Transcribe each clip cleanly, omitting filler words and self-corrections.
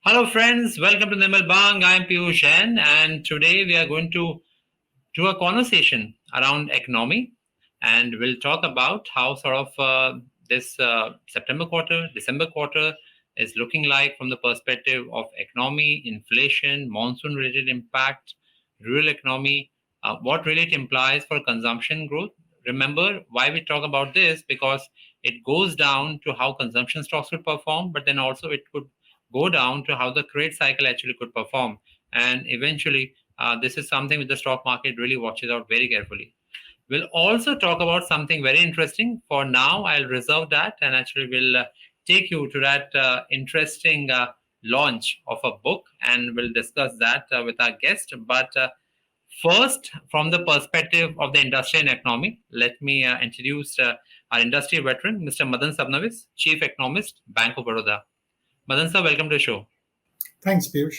Hello, friends. Welcome to Nirmal Bang. I'm Piyush Jain, and today we are going to do a conversation around economy, and we'll talk about how sort of this September quarter, December quarter is looking like from the perspective of economy, inflation, monsoon-related impact, rural economy, what really it implies for consumption growth. Remember why we talk about this because it goes down to how consumption stocks would perform, but then also it could go down to how the credit cycle actually could perform, and eventually this is something which the stock market really watches out very carefully. We'll also talk about something very interesting. For now, I'll reserve that and actually will take you to that interesting launch of a book, and we'll discuss that with our guest. But first, from the perspective of the industry and economy, let me introduce our industry veteran, Mr. Madan Sabnavis, Chief Economist, Bank of Baroda. Madan sir, welcome to the show. Thanks, Piyush.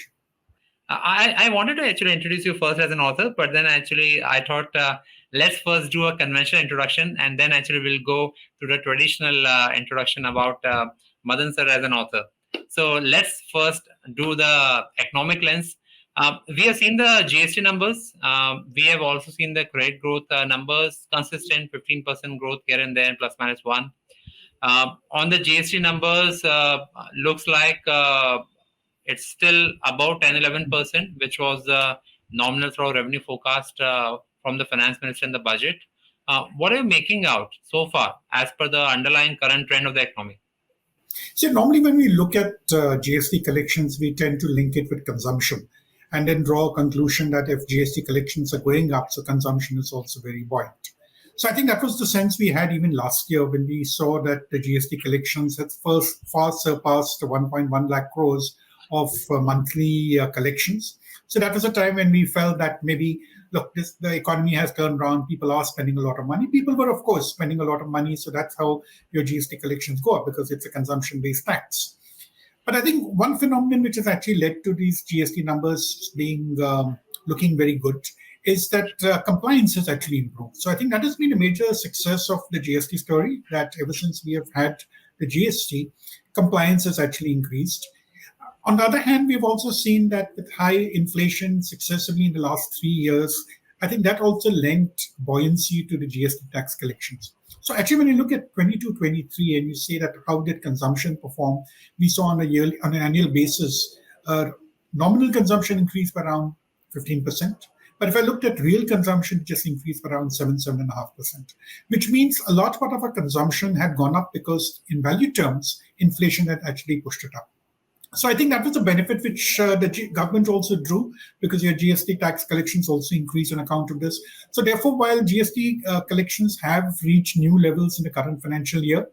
I wanted to actually introduce you first as an author, but then actually I thought let's first do a conventional introduction, and then actually we'll go to the traditional introduction about Madan sir as an author. So let's first do the economic lens. We have seen the GST numbers. We have also seen the credit growth numbers, consistent 15% growth here and there, plus minus one. On the GST numbers, looks like it's still about 10-11%, which was the nominal through revenue forecast from the finance minister in the budget. What are you making out so far as per the underlying current trend of the economy? So normally when we look at GST collections, we tend to link it with consumption and then draw a conclusion that if GST collections are going up, so consumption is also very buoyant. So I think that was the sense we had even last year when we saw that the GST collections had first far surpassed 1.1 lakh crores of monthly collections. So that was a time when we felt that maybe, look, the economy has turned around. People are spending a lot of money. People were, of course, spending a lot of money. So that's how your GST collections go up, because it's a consumption-based tax. But I think one phenomenon which has actually led to these GST numbers being looking very good is that compliance has actually improved. So I think that has been a major success of the GST story, that ever since we have had the GST, compliance has actually increased. On the other hand, we've also seen that with high inflation successively in the last 3 years, I think that also lent buoyancy to the GST tax collections. So actually, when you look at 22-23 and you say that how did consumption perform, we saw on an annual basis, nominal consumption increased by around 15%. But if I looked at real consumption, it just increased by around 7.5%, which means a lot of our consumption had gone up because in value terms, inflation had actually pushed it up. So I think that was a benefit which the government also drew, because your GST tax collections also increased on account of this. So therefore, while GST collections have reached new levels in the current financial year,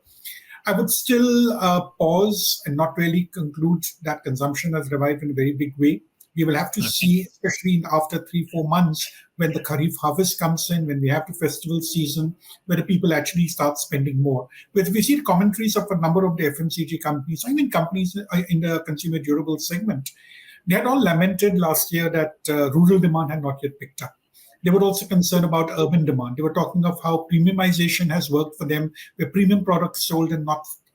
I would still pause and not really conclude that consumption has revived in a very big way. We will have to see, especially after 3-4 months, when the Kharif harvest comes in, when we have the festival season, whether people actually start spending more. But we see the commentaries of a number of the FMCG companies, I mean companies in the consumer durable segment, they had all lamented last year that rural demand had not yet picked up. They were also concerned about urban demand. They were talking of how premiumization has worked for them, where premium products sold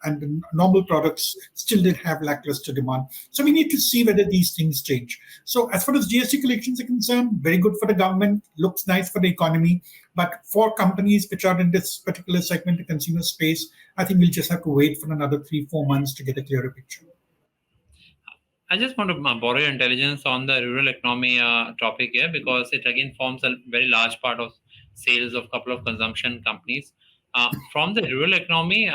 and the normal products still did have lackluster demand. So we need to see whether these things change. So as far as GST collections are concerned, very good for the government, looks nice for the economy. But for companies which are in this particular segment, the consumer space, I think we'll just have to wait for another 3-4 months to get a clearer picture. I just want to borrow your intelligence on the rural economy topic here, because it again forms a very large part of sales of a couple of consumption companies. From the rural economy,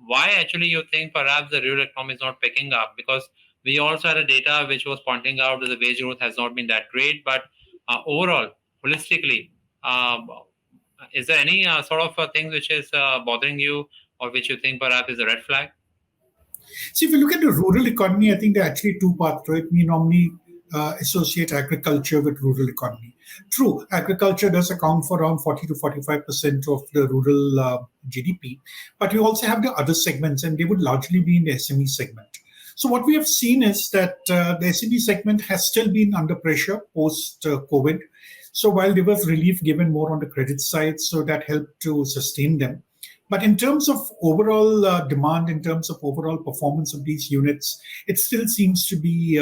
why actually you think perhaps the rural economy is not picking up? Because we also had a data which was pointing out that the wage growth has not been that great, but overall, holistically, is there any sort of thing which is bothering you, or which you think perhaps is a red flag? See, if you look at the rural economy, I think there are actually two parts to it. We normally associate agriculture with rural economy. True, agriculture does account for around 40 to 45% of the rural GDP, but you also have the other segments, and they would largely be in the SME segment. So what we have seen is that the SME segment has still been under pressure post-COVID. So while there was relief given more on the credit side, so that helped to sustain them. But in terms of overall demand, in terms of overall performance of these units, it still seems to be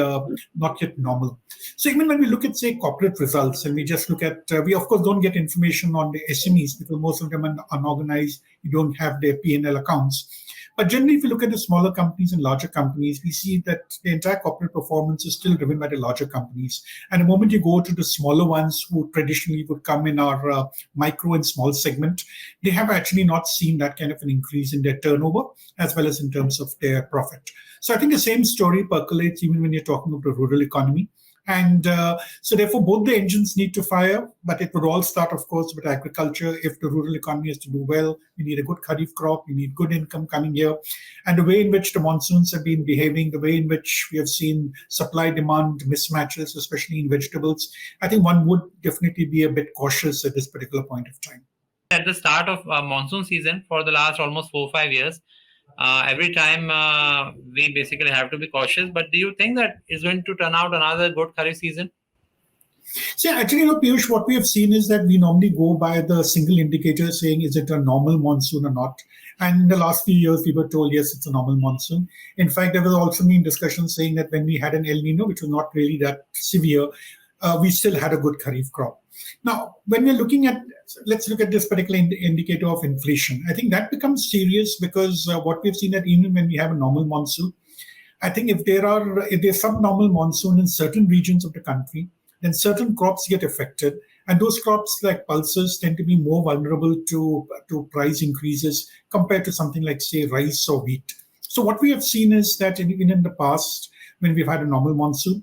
not yet normal. So even when we look at, say, corporate results, and we just look at, we of course don't get information on the SMEs because most of them are unorganized. You don't have their P&L accounts. But generally, if you look at the smaller companies and larger companies, we see that the entire corporate performance is still driven by the larger companies. And the moment you go to the smaller ones who traditionally would come in our micro and small segment, they have actually not seen that kind of an increase in their turnover as well as in terms of their profit. So I think the same story percolates even when you're talking about the rural economy. And so therefore, both the engines need to fire, but it would all start, of course, with agriculture. If the rural economy is to do well, we need a good kharif crop, we need good income coming here. And the way in which the monsoons have been behaving, the way in which we have seen supply-demand mismatches, especially in vegetables, I think one would definitely be a bit cautious at this particular point of time. At the start of monsoon season for the last almost 4 or 5 years, every time we basically have to be cautious. But do you think that is going to turn out another good kharif season? So actually, Piyush, what we have seen is that we normally go by the single indicator saying, is it a normal monsoon or not? And in the last few years, we were told, yes, it's a normal monsoon. In fact, there was also been discussion saying that when we had an El Nino, which was not really that severe, we still had a good kharif crop. Now, when we're looking at, let's look at this particular indicator of inflation. I think that becomes serious because what we've seen that even when we have a normal monsoon, I think if there's subnormal monsoon in certain regions of the country, then certain crops get affected. And those crops like pulses tend to be more vulnerable to price increases compared to something like, say, rice or wheat. So what we have seen is that even in the past, when we've had a normal monsoon,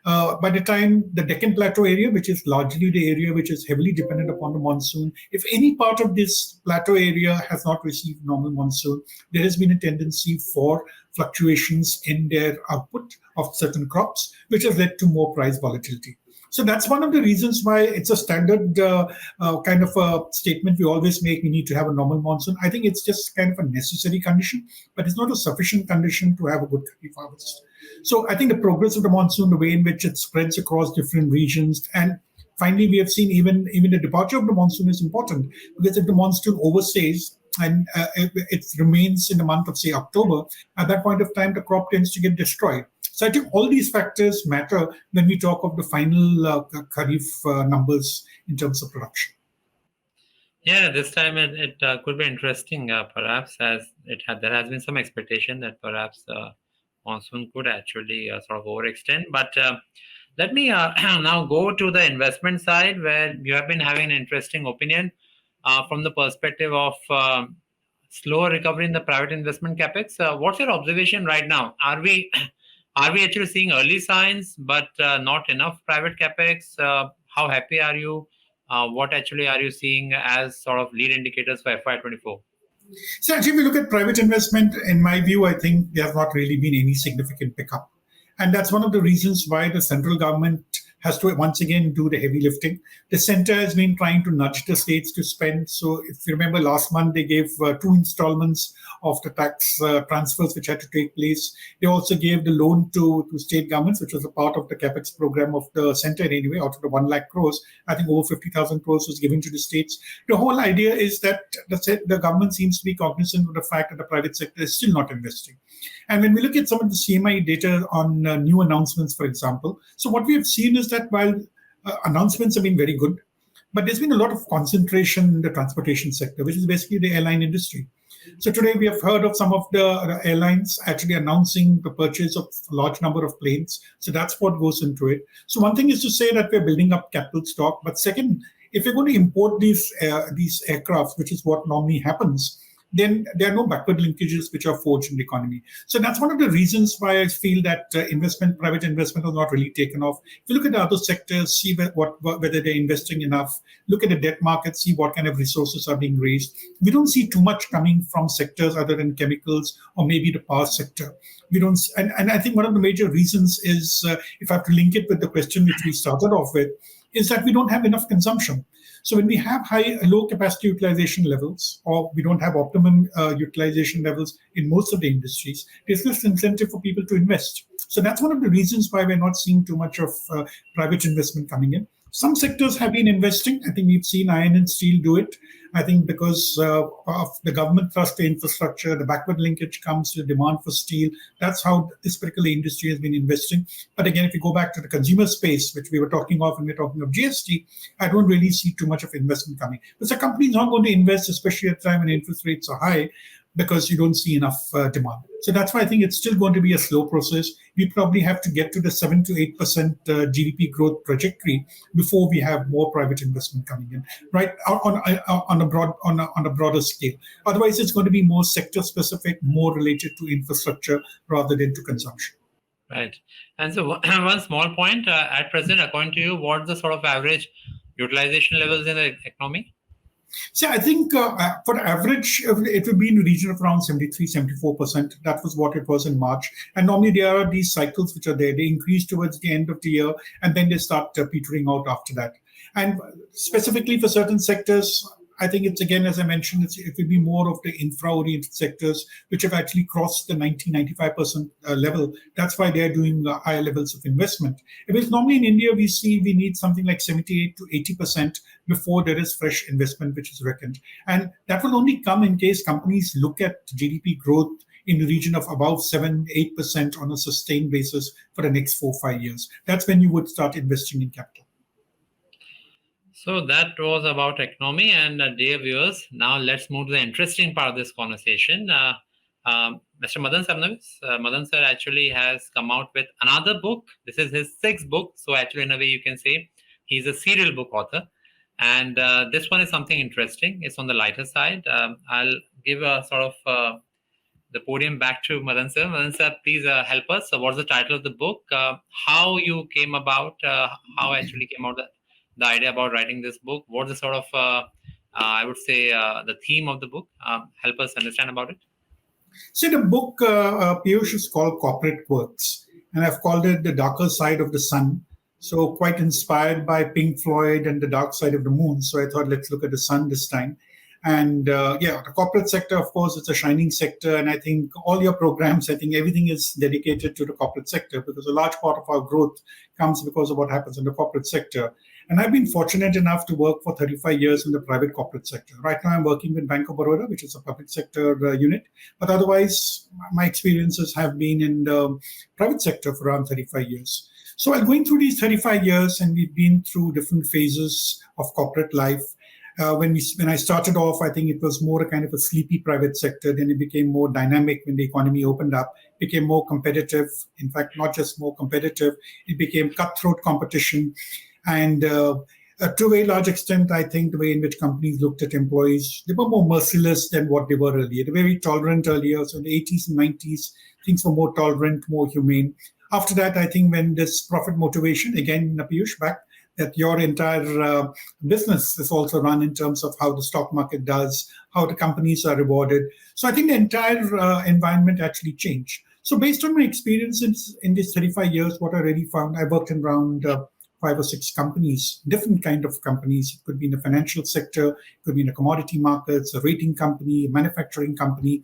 by the time the Deccan Plateau area, which is largely the area which is heavily dependent upon the monsoon, if any part of this plateau area has not received normal monsoon, there has been a tendency for fluctuations in their output of certain crops, which has led to more price volatility. So that's one of the reasons why it's a standard kind of a statement we always make. We need to have a normal monsoon. I think it's just kind of a necessary condition, but it's not a sufficient condition to have a good kharif harvest. So I think the progress of the monsoon, the way in which it spreads across different regions, and finally we have seen even the departure of the monsoon is important, because if the monsoon overstays and it remains in the month of, say, October, at that point of time the crop tends to get destroyed. So I think all these factors matter when we talk of the final kharif numbers in terms of production. Yeah, this time it could be interesting, perhaps, as there has been some expectation that perhaps monsoon could actually sort of overextend. But let me now go to the investment side, where you have been having an interesting opinion from the perspective of slower recovery in the private investment capex. What's your observation right now? Are we actually seeing early signs, but not enough private capex? How happy are you? What actually are you seeing as sort of lead indicators for FY24? So actually, if we look at private investment, in my view, I think there has not really been any significant pickup. And that's one of the reasons why the central government has to once again do the heavy lifting. The center has been trying to nudge the states to spend. So if you remember last month, they gave 2 installments of the tax transfers which had to take place. They also gave the loan to state governments, which was a part of the capex program of the center anyway. Out of the 1 lakh crores, I think over 50,000 crores was given to the states. The whole idea is that the government seems to be cognizant of the fact that the private sector is still not investing. And when we look at some of the CMI data on new announcements, for example, so what we have seen is that while announcements have been very good, but there's been a lot of concentration in the transportation sector, which is basically the airline industry. So today we have heard of some of the airlines actually announcing the purchase of a large number of planes. So that's what goes into it. So one thing is to say that we're building up capital stock. But second, if you're going to import these aircraft, which is what normally happens, then there are no backward linkages which are forged in the economy. So that's one of the reasons why I feel that private investment has not really taken off. If you look at the other sectors, see whether they're investing enough, look at the debt market, see what kind of resources are being raised. We don't see too much coming from sectors other than chemicals or maybe the power sector. We don't, and I think one of the major reasons is, if I have to link it with the question which we started off with, is that we don't have enough consumption. So when we have low capacity utilization levels, or we don't have optimum utilization levels in most of the industries, there's less incentive for people to invest. So that's one of the reasons why we're not seeing too much of private investment coming in. Some sectors have been investing. I think we've seen iron and steel do it. I think because of the government thrust to infrastructure, the backward linkage comes to the demand for steel. That's how this particular industry has been investing. But again, if you go back to the consumer space, which we were talking of when we we're talking of GST, I don't really see too much of investment coming. But the company is not going to invest, especially at a time when interest rates are high, because you don't see enough demand. So that's why I think it's still going to be a slow process. We probably have to get to the 7 to 8% GDP growth trajectory before we have more private investment coming in, right? On a broader scale. Otherwise, it's going to be more sector specific, more related to infrastructure rather than to consumption. Right. And so one small point, at present, according to you, what's the sort of average utilization levels in the economy? See, I think for average, it would be in the region of around 73, 74%. That was what it was in March. And normally there are these cycles which are there. They increase towards the end of the year, and then they start petering out after that. And specifically for certain sectors, I think it's, again, as I mentioned, it will be more of the infra-oriented sectors, which have actually crossed the 90-95% level. That's why they're doing higher levels of investment. Because normally in India, we see we need something like 78 to 80% before there is fresh investment, which is reckoned. And that will only come in case companies look at GDP growth in the region of about 7-8% on a sustained basis for the next 4-5 years. That's when you would start investing in capital. So that was about economy. And dear viewers, now let's move to the interesting part of this conversation. Mr. Madan Sabnavis, Madan sir actually has come out with another book. This is his 6th book. So actually, in a way, you can say he's a serial book author. And this one is something interesting. It's on the lighter side. I'll give a sort of the podium back to Madan sir. Madan sir, please help us. So what's the title of the book? How you came about, how actually came out the idea about writing this book? What's the sort of, I would say, the theme of the book? Help us understand about it. So the book, Piyush, is called Corporate Quirks, and I've called it The Darker Side of the Sun. So quite inspired by Pink Floyd and The Dark Side of the Moon. So I thought, let's look at the sun this time. And the corporate sector, of course, it's a shining sector. And I think all your programs, I think everything is dedicated to the corporate sector, because a large part of our growth comes because of what happens in the corporate sector. And I've been fortunate enough to work for 35 years in the private corporate sector. Right now, I'm working with Bank of Baroda, which is a public sector unit. But otherwise, my experiences have been in the private sector for around 35 years. So while going through these 35 years, and we've been through different phases of corporate life, when I started off, I think it was more a kind of a sleepy private sector. Then it became more dynamic when the economy opened up, became more competitive. In fact, not just more competitive, it became cutthroat competition. And to a very large extent, I think the way in which companies looked at employees, they were more merciless than what they were earlier. They were very tolerant earlier. So in the 80s and 90s, things were more tolerant, more humane. After that, I think when this profit motivation, again, Piyush, back, that your entire business is also run in terms of how the stock market does, how the companies are rewarded. So I think the entire environment actually changed. So based on my experiences in these 35 years, what I really found, I worked in around 5 or 6 companies, different kind of companies. It could be in the financial sector, it could be in the commodity markets, a rating company, a manufacturing company.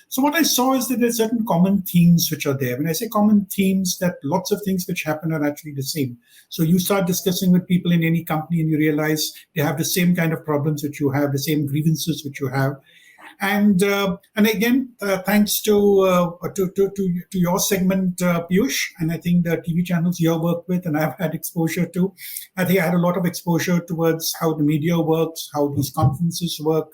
So what I saw is that there are certain common themes which are there. When I say common themes, that lots of things which happen are actually the same. So you start discussing with people in any company and you realize they have the same kind of problems which you have, the same grievances which you have. And again, thanks to your segment, Piyush, and I think the TV channels you work with and I've had exposure to, I think I had a lot of exposure towards how the media works, how these conferences work.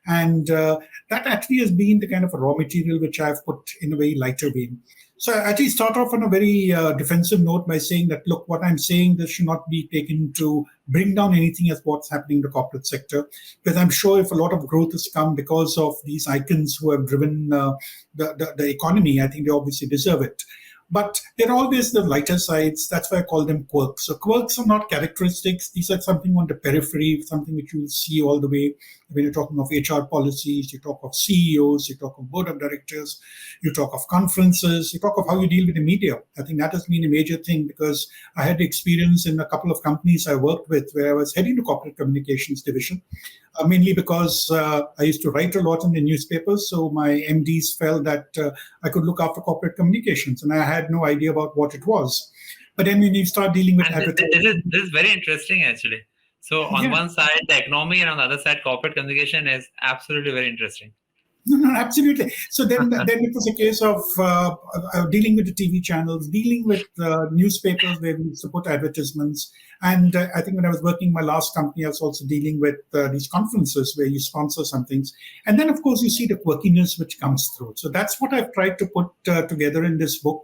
And that actually has been the kind of a raw material which I've put in a very lighter vein. So I actually start off on a very defensive note by saying that, look, what I'm saying, this should not be taken to bring down anything as what's happening in the corporate sector. Because I'm sure if a lot of growth has come because of these icons who have driven the economy, I think they obviously deserve it. But there are always the lighter sides. That's why I call them quirks. So quirks are not characteristics. These are something on the periphery, something which you will see all the way. When you're talking of HR policies, you talk of CEOs, you talk of board of directors, you talk of conferences, you talk of how you deal with the media. I think that has been a major thing because I had experience in a couple of companies I worked with where I was heading the corporate communications division, mainly because I used to write a lot in the newspapers. So my MDs felt that I could look after corporate communications and I had no idea about what it was. But then when you start dealing with And advertising, this is very interesting actually. So on yeah. one side the economy and on the other side corporate communication is absolutely very interesting. No, no, absolutely. So then it was a case of dealing with the TV channels, dealing with newspapers where we used to put advertisements. And I think when I was working in my last company, I was also dealing with these conferences where you sponsor some things. And then, of course, you see the quirkiness which comes through. So that's what I've tried to put together in this book.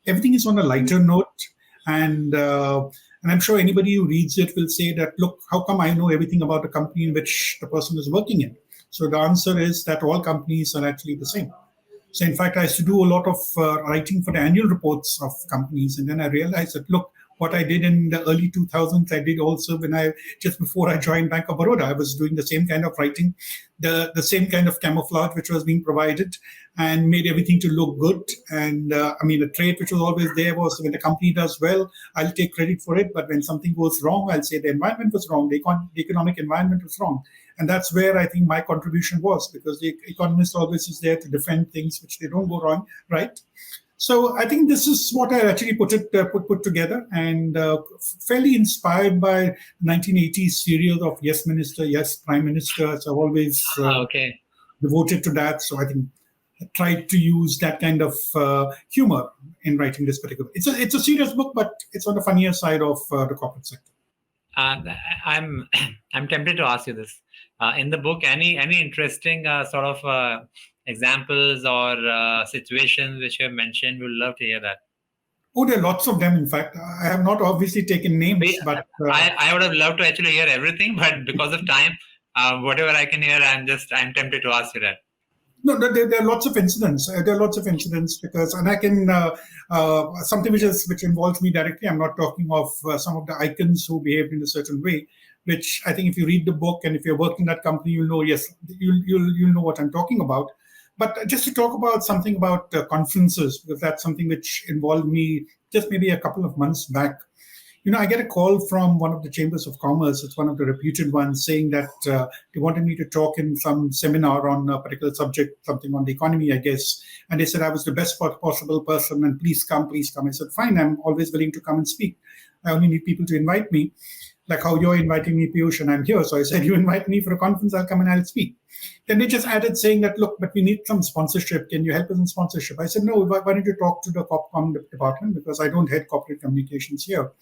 Everything is on a lighter note. And I'm sure anybody who reads it will say that, look, how come I know everything about the company in which the person is working in? So the answer is that all companies are actually the same. So in fact, I used to do a lot of writing for the annual reports of companies, and then I realized that look, what I did in the early 2000s, I did also when I just before I joined Bank of Baroda. I was doing the same kind of writing, the same kind of camouflage which was being provided, and made everything to look good. And I mean, the trait which was always there was when the company does well, I'll take credit for it, but when something goes wrong, I'll say the environment was wrong, the economic environment was wrong. And that's where I think my contribution was, because the economist always is there to defend things which they don't go wrong, right? So I think this is what I actually put together, and fairly inspired by 1980s serial of Yes Minister, Yes Prime Minister. So I've always Okay. devoted to that. So I think I tried to use that kind of humor in writing this particular. It's a serious book, but it's on the funnier side of the corporate sector. I'm I'm tempted to ask you this. In the book, any interesting sort of examples or situations which you have mentioned? We'd love to hear that. Oh, there are lots of them. In fact, I have not obviously taken names, but I would have loved to actually hear everything, but because of time, whatever I can hear, I'm tempted to ask you that. no, there are lots of incidents. There are lots of incidents because, and I can something which involves me directly. I'm not talking of some of the icons who behaved in a certain way. Which I think, if you read the book and if you're working in that company, you'll know. Yes, you'll know what I'm talking about. But just to talk about something about conferences, because that's something which involved me just maybe a couple of months back. I get a call from one of the chambers of commerce. It's one of the reputed ones, saying that they wanted me to talk in some seminar on a particular subject, something on the economy, I guess. And they said I was the best possible person, and please come, please come. I said, fine, I'm always willing to come and speak. I only need people to invite me, like how you're inviting me, Piyush, and I'm here. So I said, you invite me for a conference, I'll come and I'll speak. Then they just added saying that, look, but we need some sponsorship. Can you help us in sponsorship? I said, no, why don't you talk to the Corpcom department, because I don't head corporate communications here.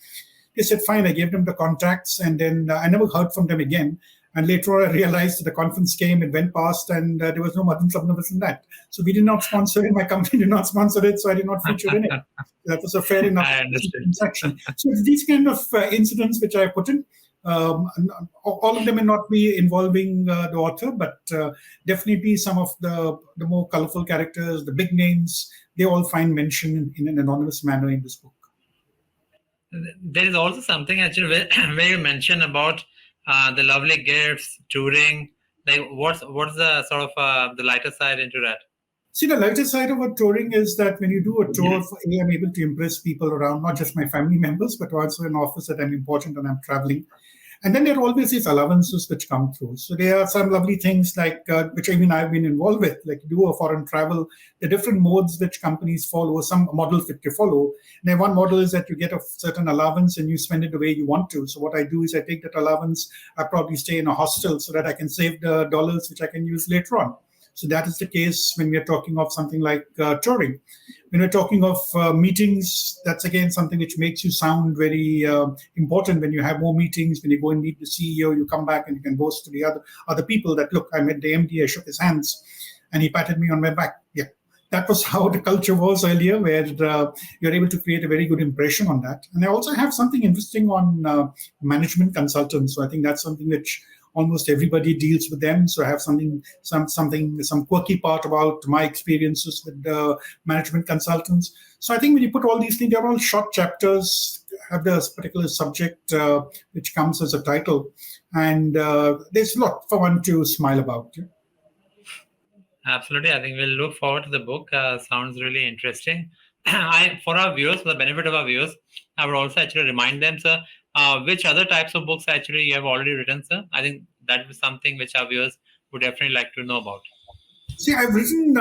They said, fine. I gave them the contacts, and then I never heard from them again. And later on, I realized that the conference came, it went past, and there was no Madan Sabnavis in that. So we did not sponsor it. My company did not sponsor it, so I did not feature in it. That was a fair enough transaction. So it's these kind of incidents which I put in. All of them may not be involving the author, but definitely some of the more colorful characters, the big names, they all find mention in an anonymous manner in this book. There is also something actually where you mention about the lovely gifts, touring. Like, what's the sort of the lighter side into that? See, the lighter side of a touring is that when you do a tour, I'm able to impress people around, not just my family members, but also an office that I'm important and I'm traveling. And then there are always these allowances which come through. So there are some lovely things like, which even I've been involved with, like do a foreign travel, the different modes which companies follow, some models that you follow. And one model is that you get a certain allowance and you spend it the way you want to. So what I do is I take that allowance, I probably stay in a hostel so that I can save the dollars which I can use later on. So that is the case when we're talking of something like touring. When we're talking of meetings, that's again something which makes you sound very important. When you have more meetings, when you go and meet the CEO, you come back and you can boast to the other people that, look, I met the MD, I shook his hands, and he patted me on my back. Yeah, that was how the culture was earlier, where you're able to create a very good impression on that. And I also have something interesting on management consultants. So I think that's something which almost everybody deals with them. So I have some quirky part about my experiences with the management consultants. So I think when you put all these things, they're all short chapters, have this particular subject which comes as a title. And there's a lot for one to smile about. Yeah. Absolutely. I think we'll look forward to the book. Sounds really interesting. For our viewers, for the benefit of our viewers, I would also actually remind them, sir, which other types of books actually you have already written, sir. I think that is something which our viewers would definitely like to know about. See, I've written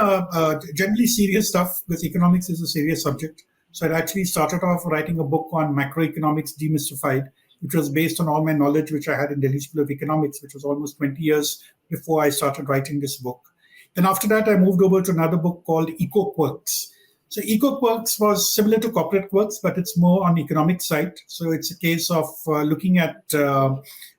generally serious stuff because economics is a serious subject. So I actually started off writing a book on macroeconomics demystified, which was based on all my knowledge which I had in Delhi School of Economics, which was almost 20 years before I started writing this book. Then after that, I moved over to another book called Quirks. So Quirks was similar to corporate quirks, but it's more on the economic side. So it's a case of looking at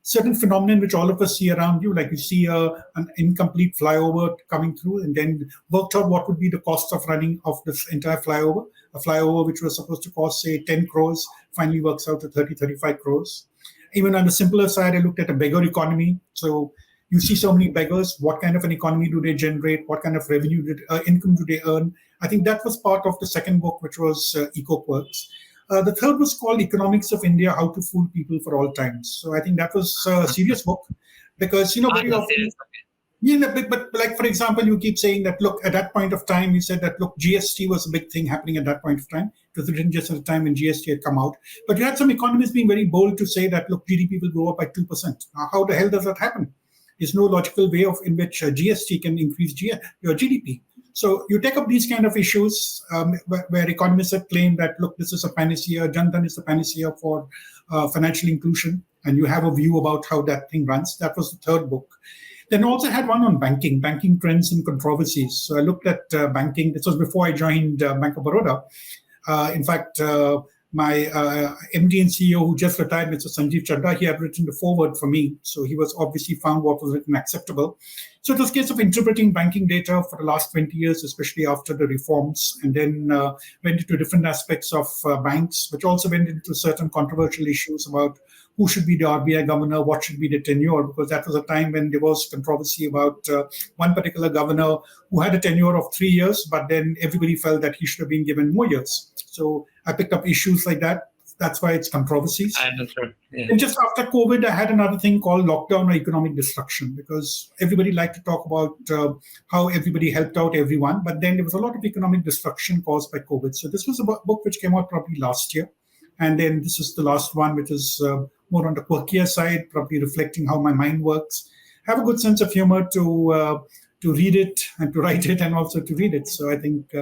certain phenomenon which all of us see around you, like you see an incomplete flyover coming through, and then worked out what would be the cost of running of this entire flyover. A flyover which was supposed to cost, say, 10 crores, finally works out to 30, 35 crores. Even on the simpler side, I looked at a beggar economy. So you see so many beggars. What kind of an economy do they generate? What kind of income do they earn? I think that was part of the second book, which was Quirks. The third was called Economics of India: How to Fool People for All Times. So I think that was a serious book because, very often. Yeah, but like, for example, you keep saying that, look, at that point of time, you said that, look, GST was a big thing happening at that point of time. It was written just at the time when GST had come out. But you had some economists being very bold to say that, look, GDP will go up by 2%. Now, how the hell does that happen? There's no logical way in which GST can increase your GDP. So you take up these kind of issues where economists have claimed that, look, this is a panacea, Jan Dhan is a panacea for financial inclusion, and you have a view about how that thing runs. That was the third book. Then I also had one on banking trends and controversies. So I looked at banking. This was before I joined Bank of Baroda. In fact, my MD and CEO who just retired, Mr. Sanjeev Chadda, he had written the foreword for me. So he was obviously found what was written acceptable. So it was a case of interpreting banking data for the last 20 years, especially after the reforms, and then went into different aspects of banks, which also went into certain controversial issues about who should be the RBI governor, what should be the tenure, because that was a time when there was controversy about one particular governor who had a tenure of 3 years, but then everybody felt that he should have been given more years. So I picked up issues like that. That's why it's controversies. I understood. Yeah. And just after COVID, I had another thing called lockdown or economic destruction, because everybody liked to talk about how everybody helped out everyone. But then there was a lot of economic destruction caused by COVID. So this was a book which came out probably last year. And then this is the last one, which is more on the quirkier side, probably reflecting how my mind works. Have a good sense of humor to read it and to write it and also to read it. So I think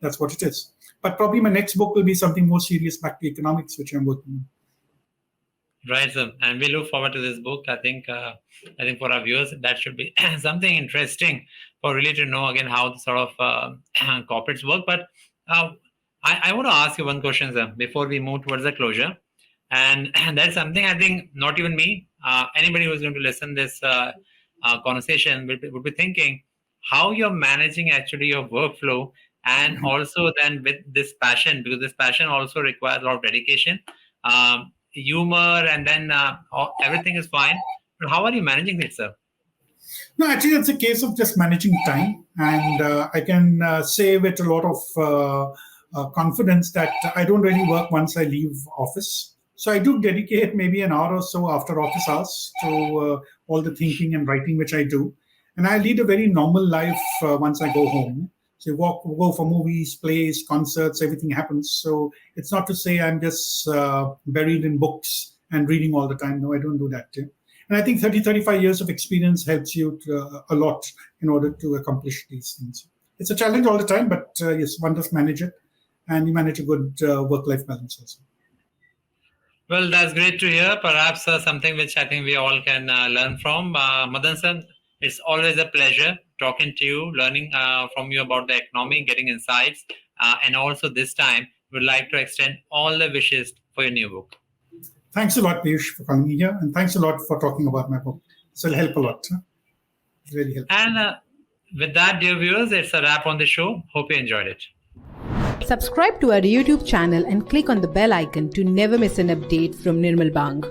that's what it is. But probably my next book will be something more serious, back to economics, which I'm working on. Right, sir. And we look forward to this book. I think for our viewers, that should be something interesting for really to know again how the sort of corporates work. But I want to ask you one question, sir, before we move towards the closure. And that's something I think not even me, anybody who's going to listen this conversation would be thinking how you're managing actually your workflow, and also then with this passion, because this passion also requires a lot of dedication, humor, and then everything is fine. But how are you managing it, sir? No, actually, it's a case of just managing time. And I can say with a lot of confidence that I don't really work once I leave office. So I do dedicate maybe an hour or so after office hours to all the thinking and writing which I do. And I lead a very normal life once I go home. So you go for movies, plays, concerts, everything happens. So it's not to say I'm just buried in books and reading all the time. No, I don't do that. Yeah. And I think 35 years of experience helps you a lot in order to accomplish these things. It's a challenge all the time, but yes, one does manage it. And you manage a good work-life balance also. Well, that's great to hear. Perhaps something which I think we all can learn from. Madan sir, it's always a pleasure talking to you, learning from you about the economy, getting insights. And also this time, we'd like to extend all the wishes for your new book. Thanks a lot, Piyush, for coming here. And thanks a lot for talking about my book. It'll help a lot. It's really helpful. And with that, dear viewers, it's a wrap on the show. Hope you enjoyed it. Subscribe to our YouTube channel and click on the bell icon to never miss an update from Nirmal Bang.